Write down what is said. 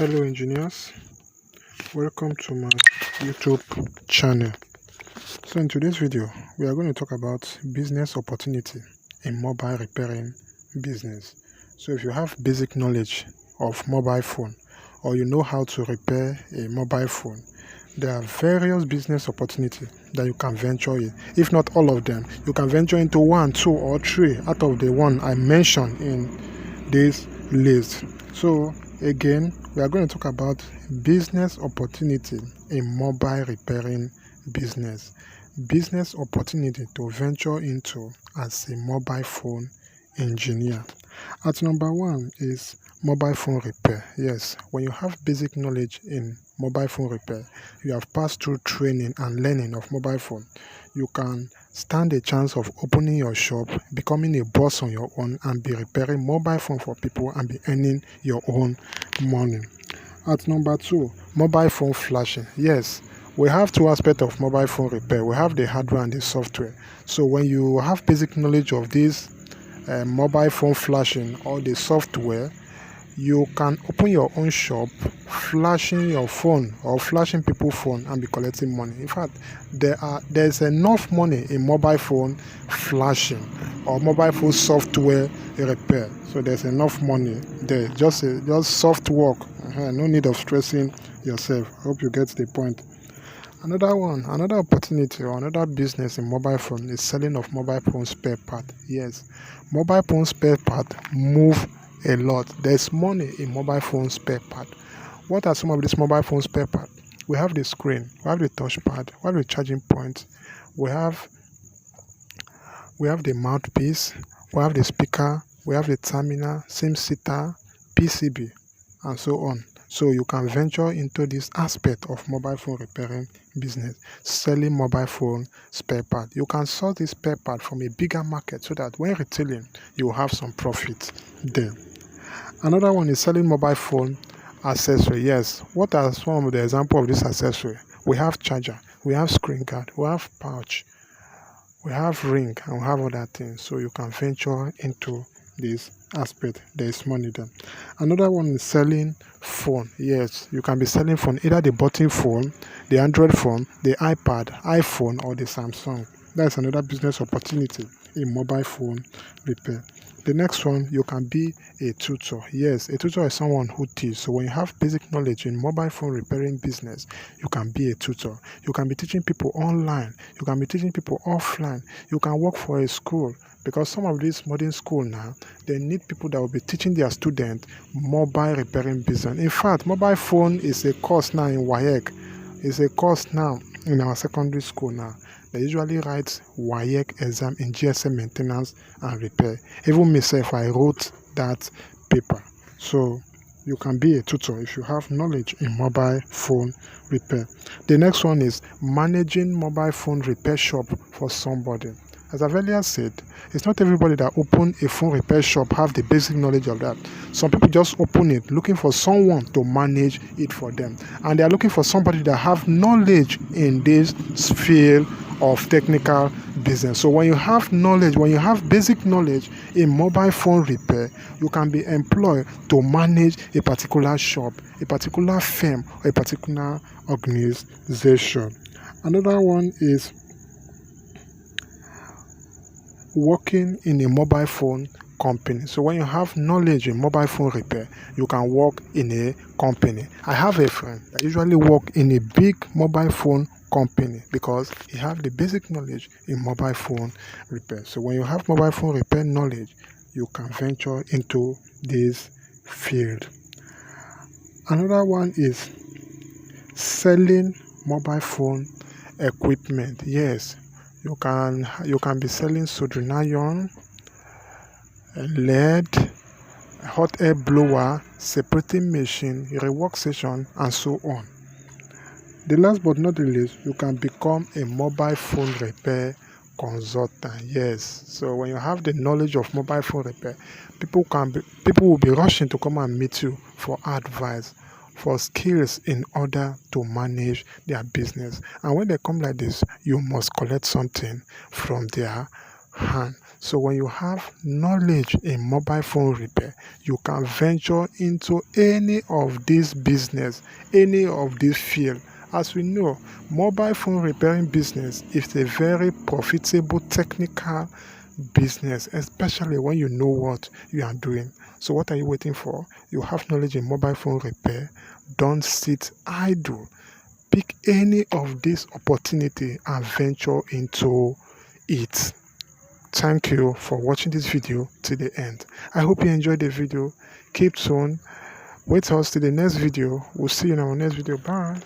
Hello engineers, welcome to my YouTube channel. So in today's video, we are going to talk about business opportunity in mobile repairing business. So if you have basic knowledge of mobile phone or you know how to repair a mobile phone, there are various business opportunities that you can venture in. If not all of them, you can venture into one, two, or three out of the one I mentioned in this list. So again, we are going to talk about business opportunity in mobile repairing business. Business opportunity to venture into as a mobile phone engineer. At number one is mobile phone repair. Yes, when you have basic knowledge in mobile phone repair, you have passed through training and learning of mobile phone, you can stand a chance of opening your shop, becoming a boss on your own, and be repairing mobile phone for people and be earning your own money. At number two, mobile phone flashing. Yes, we have two aspects of mobile phone repair. We have the hardware and the software. So when you have basic knowledge of this mobile phone flashing or the software, you can open your own shop, flashing your phone or flashing people's phone and be collecting money. In fact, there's enough money in mobile phone flashing or mobile phone software repair. So there's enough money there. Just soft work. No need of stressing yourself. I hope you get the point. Another opportunity or another business in mobile phone is selling of mobile phone spare part. Yes, mobile phone spare part move a lot. There's money in mobile phone spare part. What are some of these mobile phone spare part? We have the screen, we have the touchpad, we have the charging point, we have the mouthpiece, we have the speaker, we have the terminal, SIM-seater, PCB, and so on. So you can venture into this aspect of mobile phone repairing business, selling mobile phone spare part. You can sell this spare part from a bigger market so that when retailing, you will have some profit there. Another one is selling mobile phone accessory. Yes, what are some of the examples of this accessory? We have charger, we have screen guard, we have pouch, we have ring, and we have other things. So you can venture into this aspect. There is money there. Another one is selling phone. Yes, you can be selling phone, either the button phone, the Android phone, the iPad, iPhone, or the Samsung. That's another business opportunity in mobile phone repair. The next one, you can be a tutor. Yes, a tutor is someone who teaches. So when you have basic knowledge in mobile phone repairing business, you can be a tutor. You can be teaching people online. You can be teaching people offline. You can work for a school, because some of these modern schools now, they need people that will be teaching their students mobile repairing business. In fact, mobile phone is a course now in WAEC. It's a course now in our secondary school now. They usually write WAEC exam in GSM maintenance and repair. Even myself, I wrote that paper. So you can be a tutor if you have knowledge in mobile phone repair. The next one is managing mobile phone repair shop for somebody. As I've earlier said, it's not everybody that open a phone repair shop have the basic knowledge of that. Some people just open it looking for someone to manage it for them. And they are looking for somebody that have knowledge in this field of technical business. So when you have knowledge, when you have basic knowledge in mobile phone repair, you can be employed to manage a particular shop, a particular firm, or a particular organization. Another one is working in a mobile phone company. So when you have knowledge in mobile phone repair, you can work in a company. I have a friend that usually work in a big mobile phone company because he have the basic knowledge in mobile phone repair. So when you have mobile phone repair knowledge, you can venture into this field. Another one is selling mobile phone equipment. Yes, you can be selling soldering iron, lead, hot air blower, separating machine, rework station, and so on. The last but not the least, you can become a mobile phone repair consultant. Yes, so when you have the knowledge of mobile phone repair, people will be rushing to come and meet you for advice, for skills in order to manage their business. And when they come like this, you must collect something from their hand. So when you have knowledge in mobile phone repair, you can venture into any of this business, any of this field. As we know, mobile phone repairing business is a very profitable technical business, especially when you know what you are doing. So what are you waiting for? You have knowledge in mobile phone repair. Don't sit idle. Pick any of this opportunity and venture into it. Thank you for watching this video to the end. I hope you enjoyed the video. Keep tuned. Wait us till the next video. We'll see you in our next video. Bye.